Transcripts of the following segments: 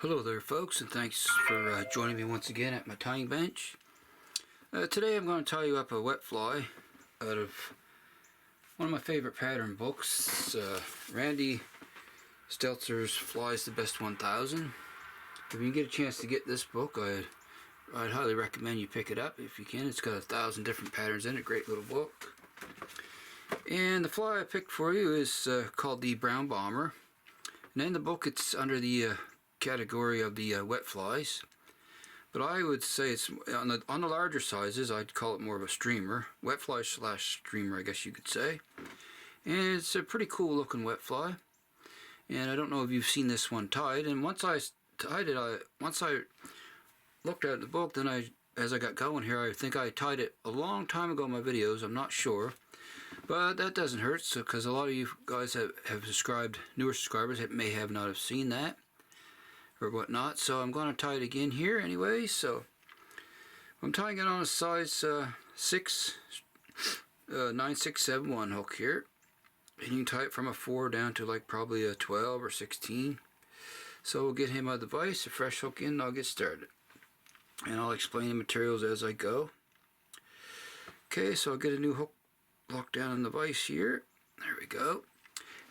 Hello there folks, and thanks for joining me once again at my tying bench. Today I'm going to tie you up a wet fly out of one of my favorite pattern books, Randy Steltzer's Flies the Best 1000. If you can get a chance to get this book, I'd highly recommend you pick it up if you can. It's got 1,000 different patterns in it, great little book. And the fly I picked for you is called the Brown Bomber. And in the book it's under the category of the wet flies, but I would say it's on the larger sizes. I'd call it more of a streamer, wet fly slash streamer, I guess you could say. And it's a pretty cool looking wet fly. And I don't know if you've seen this one tied. And once I tied it, once I looked at the book, then as I got going here, I think I tied it a long time ago in my videos. I'm not sure, but that doesn't hurt. So because a lot of you guys have subscribed, newer subscribers may have not have seen that or whatnot, so I'm going to tie it again here anyway. So I'm tying it on a size 9671 hook here, and you can tie it from a 4 down to like probably a 12 or 16. So we'll get him out of the vise, a fresh hook in, and I'll get started, and I'll explain the materials as I go. Okay, so I'll get a new hook locked down in the vise here. There we go.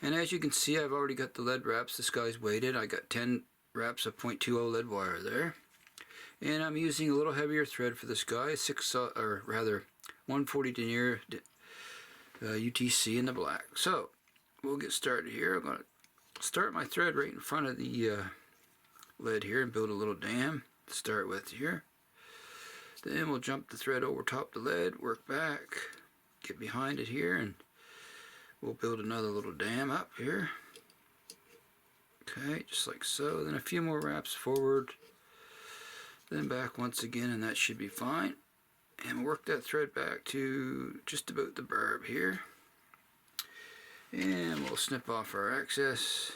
And as you can see, I've already got the lead wraps. This guy's weighted. I got 10 wraps of 0.20 lead wire there, and I'm using a little heavier thread for this guy, 140 denier UTC in the black. So we'll get started here. I'm going to start my thread right in front of the lead here and build a little dam to start with here. Then we'll jump the thread over top the lead, work back, get behind it here, and we'll build another little dam up here. Okay, just like so. Then a few more wraps forward, then back once again, and that should be fine. And we'll work that thread back to just about the barb here, and we'll snip off our excess.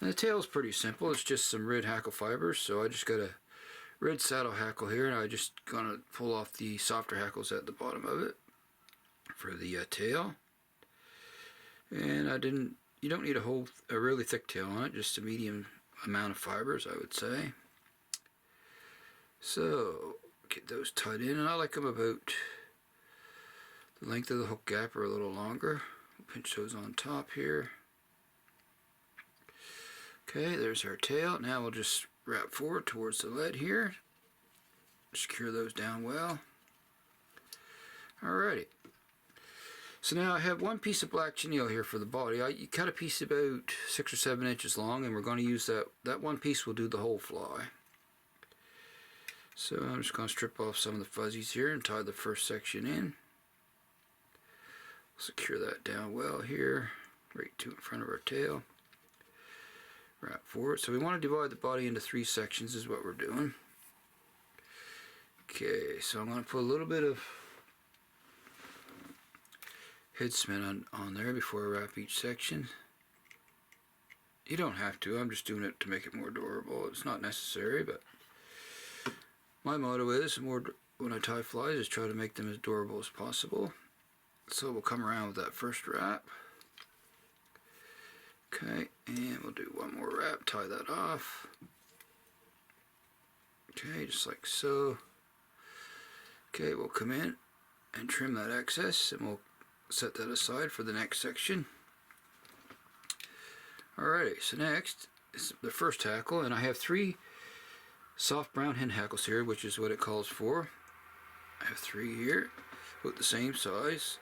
And the tail is pretty simple. It's just some red hackle fibers. So I just got a red saddle hackle here, and I just gonna pull off the softer hackles at the bottom of it for the tail. And you don't need a really thick tail on it, just a medium amount of fibers, I would say. So get those tied in, and I like them about the length of the hook gap or a little longer. We'll pinch those on top here. Okay, there's our tail. Now we'll just wrap forward towards the lead here. Secure those down well. Alrighty. So now I have one piece of black chenille here for the body. You cut a piece about 6 or 7 inches long, and we're going to use that one piece will do the whole fly. So I'm just going to strip off some of the fuzzies here and tie the first section in. Secure that down well here, right to in front of our tail. Wrap forward. So we want to divide the body into 3 sections is what we're doing. Okay, so I'm going to put a little bit of head cement on there before I wrap each section. You don't have to, I'm just doing it to make it more durable. It's not necessary, but my motto is, when I tie flies, is try to make them as durable as possible. So we'll come around with that first wrap. Okay, and we'll do one more wrap, tie that off. Okay, just like so. Okay, we'll come in and trim that excess, and we'll set that aside for the next section. Alrighty, so next is the first hackle, and I have 3 soft brown hen hackles here, which is what it calls for. I have 3 here, about the same size,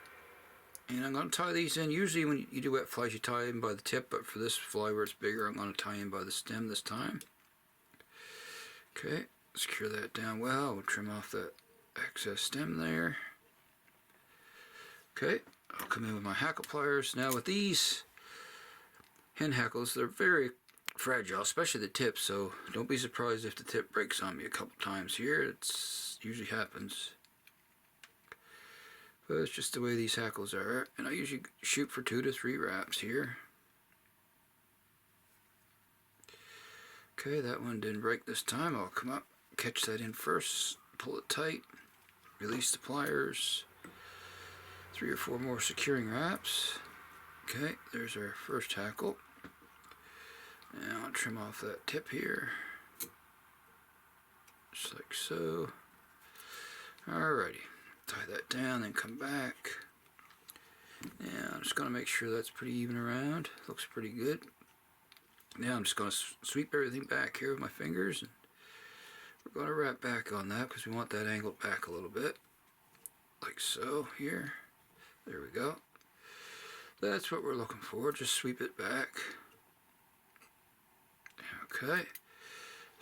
and I'm going to tie these in. Usually when you do wet flies, you tie them by the tip, but for this fly where it's bigger, I'm going to tie in by the stem this time. Okay, secure that down well. We'll trim off that excess stem there. Okay, I'll come in with my hackle pliers. Now with these hen hackles, they're very fragile, especially the tip, so don't be surprised if the tip breaks on me a couple times here. It usually happens. But it's just the way these hackles are, and I usually shoot for 2 to 3 wraps here. Okay, that one didn't break this time. I'll come up, catch that in first, pull it tight, release the pliers. 3 or 4 more securing wraps. Okay, there's our first hackle. Now I'll trim off that tip here, just like so. Alrighty, tie that down, then come back. Now I'm just going to make sure that's pretty even around. Looks pretty good. Now I'm just going to sweep everything back here with my fingers, and we're going to wrap back on that because we want that angled back a little bit, like so here. There we go. That's what we're looking for. Just sweep it back. Okay.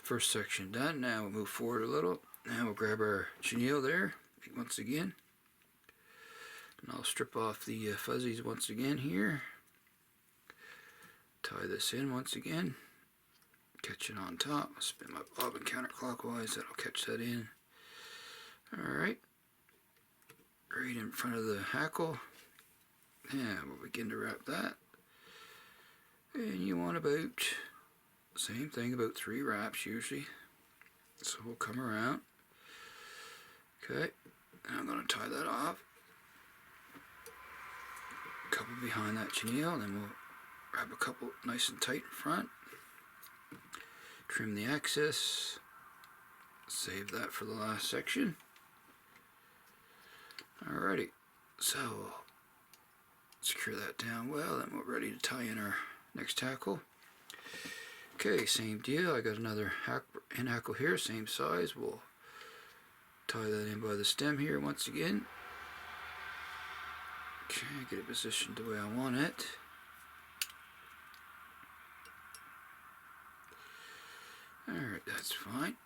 First section done. Now we'll move forward a little. Now we'll grab our chenille there once again. And I'll strip off the fuzzies once again here. Tie this in once again. Catch it on top. I'll spin my bobbin counterclockwise. That'll catch that in. Alright. Right in front of the hackle. And we'll begin to wrap that. And you want about, same thing, about 3 wraps usually. So we'll come around. Okay. And I'm going to tie that off. A couple behind that chenille, and then we'll wrap a couple nice and tight in front. Trim the excess. Save that for the last section. Alrighty. So secure that down well, then we're ready to tie in our next hackle. Okay, same deal. I got another hackle here, same size. We'll tie that in by the stem here once again. Okay, get it positioned the way I want it. Alright, that's fine.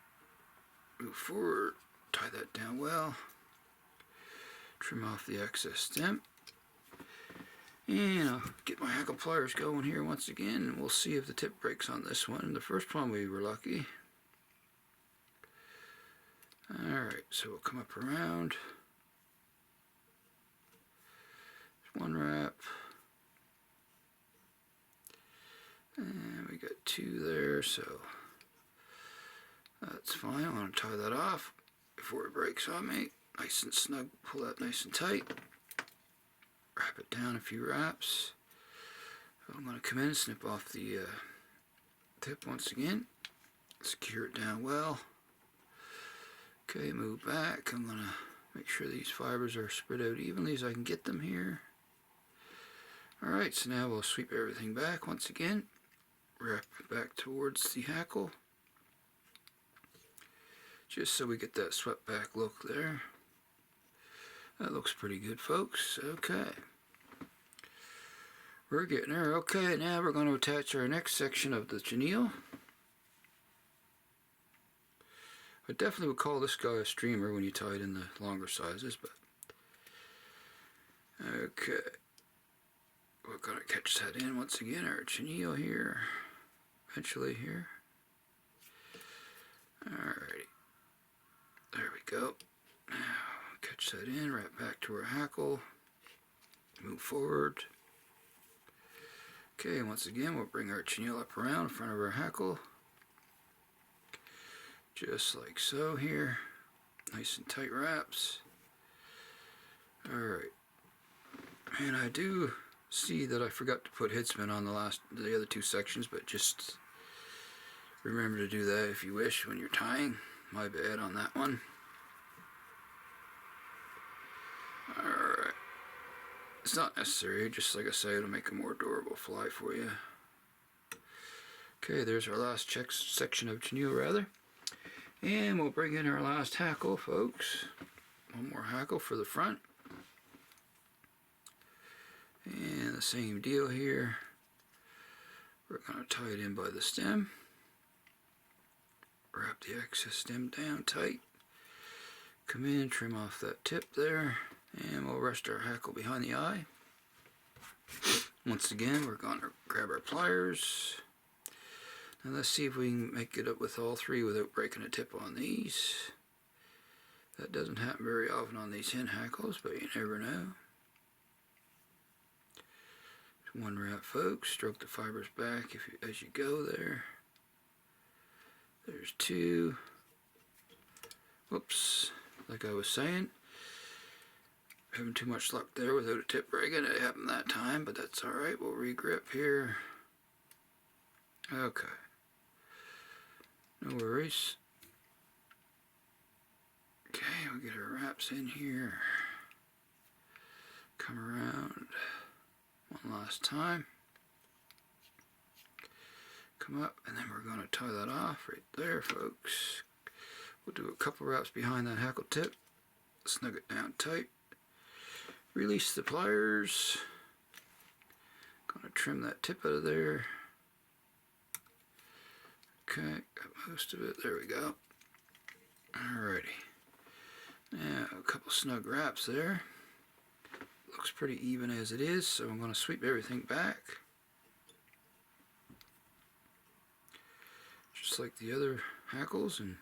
Move forward, tie that down well. Trim off the excess stem. And I'll get my hackle pliers going here once again, and we'll see if the tip breaks on this one. The first one we were lucky. Alright, so we'll come up around. One wrap. And we got 2 there, so that's fine. I want to tie that off before it breaks on me. Nice and snug. Pull that nice and tight. Wrap it down a few wraps. I'm going to come in and snip off the tip once again. Secure it down well. Okay, move back. I'm going to make sure these fibers are spread out evenly as I can get them here. Alright, so now we'll sweep everything back once again. Wrap it back towards the hackle. Just so we get that swept back look there. That looks pretty good, folks. Okay. We're getting there. Okay, now we're going to attach our next section of the chenille. I definitely would call this guy a streamer when you tie it in the longer sizes, but okay. We're going to catch that in once again, our chenille here, eventually here. Alrighty. There we go. Now, catch that in, right back to our hackle. Move forward. Okay, once again, we'll bring our chenille up around in front of our hackle. Just like so here. Nice and tight wraps. Alright. And I do see that I forgot to put head spin on the other 2 sections, but just remember to do that if you wish when you're tying. My bad on that one. Alright. It's not necessary, just like I say, it'll make a more durable fly for you. Okay, there's our last section of chenille rather. And we'll bring in our last hackle, folks. One more hackle for the front. And the same deal here. We're going to tie it in by the stem. Wrap the excess stem down tight. Come in, trim off that tip there. And we'll rest our hackle behind the eye. Once again, we're going to grab our pliers. And let's see if we can make it up with all 3 without breaking a tip on these. That doesn't happen very often on these hen hackles, but you never know. One wrap, folks. Stroke the fibers back as you go there. There's 2. Whoops. Like I was saying, having too much luck there without a tip breaking. It happened that time, but that's alright. We'll regrip here. Okay. No worries. Okay, we'll get our wraps in here. Come around one last time. Come up, and then we're going to tie that off right there, folks. We'll do a couple wraps behind that hackle tip. Snug it down tight. Release the pliers. Going to trim that tip out of there. Okay, got most of it. There we go. Alrighty. Now, a couple snug wraps there. Looks pretty even as it is, so I'm going to sweep everything back. Just like the other hackles, and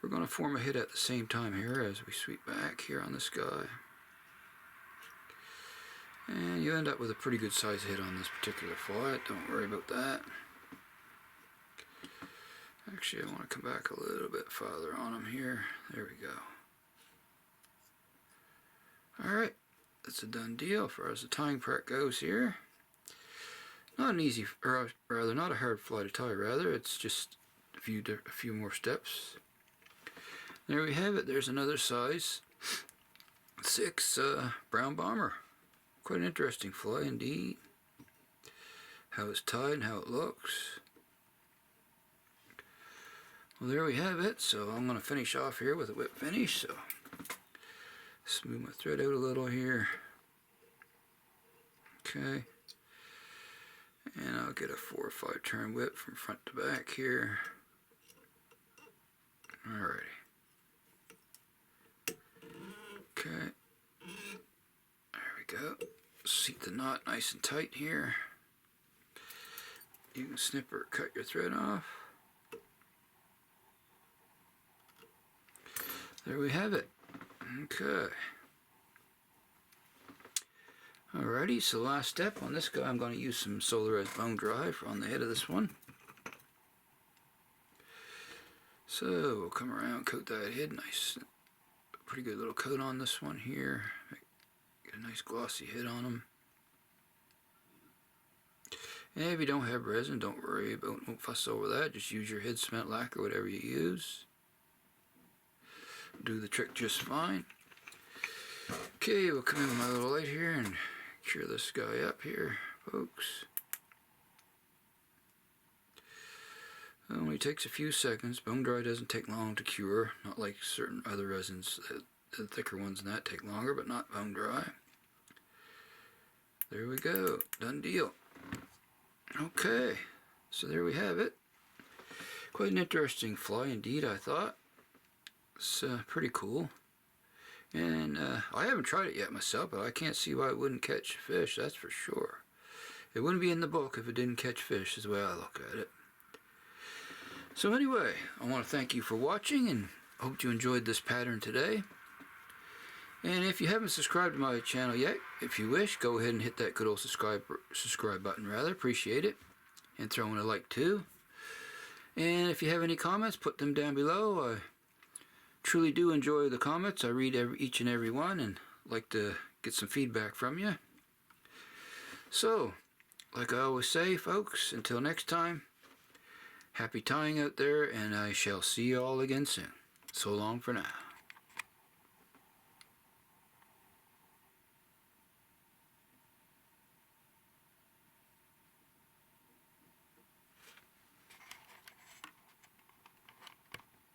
we're going to form a hit at the same time here as we sweep back here on this guy. And you end up with a pretty good size hit on this particular fly. Don't worry about that. Actually, I want to come back a little bit farther on him here. There we go. Alright, that's a done deal as far as the tying part goes here. Not an easy, or rather not a hard fly to tie, rather. It's just a few more steps. There we have it. There's another size 6 brown bomber. Quite an interesting fly indeed. How it's tied and how it looks. Well, there we have it. So I'm going to finish off here with a whip finish. So smooth my thread out a little here. Okay. And I'll get a 4 or 5 turn whip from front to back here. Alrighty. Okay. There we go. Seat the knot nice and tight here. You can snip or cut your thread off. There we have it. Okay. Alrighty, so last step on this guy, I'm going to use some Solarized bone dry on the head of this one. So we'll come around, coat that head, nice, pretty good little coat on this one here. Get a nice glossy head on them. And if you don't have resin, don't worry about, don't fuss over that. Just use your head cement lacquer, whatever you use. Do the trick just fine. Okay, we'll come in with my little light here and cure this guy up here, folks. It only takes a few seconds. Bone dry doesn't take long to cure, not like certain other resins. The thicker ones than that take longer, but not bone dry. There we go, done deal. Okay, so there we have it. Quite an interesting fly indeed, I thought. It's pretty cool. And I haven't tried it yet myself, but I can't see why it wouldn't catch fish, that's for sure. It wouldn't be in the book if it didn't catch fish, is the way I look at it. So anyway, I want to thank you for watching, and hope you enjoyed this pattern today. And if you haven't subscribed to my channel yet, if you wish, go ahead and hit that good old subscribe button, rather. Appreciate it. And throw in a like too. And if you have any comments, put them down below. I truly do enjoy the comments. I read each and every one and like to get some feedback from you. So, like I always say, folks, until next time, happy tying out there, and I shall see you all again soon. So long for now.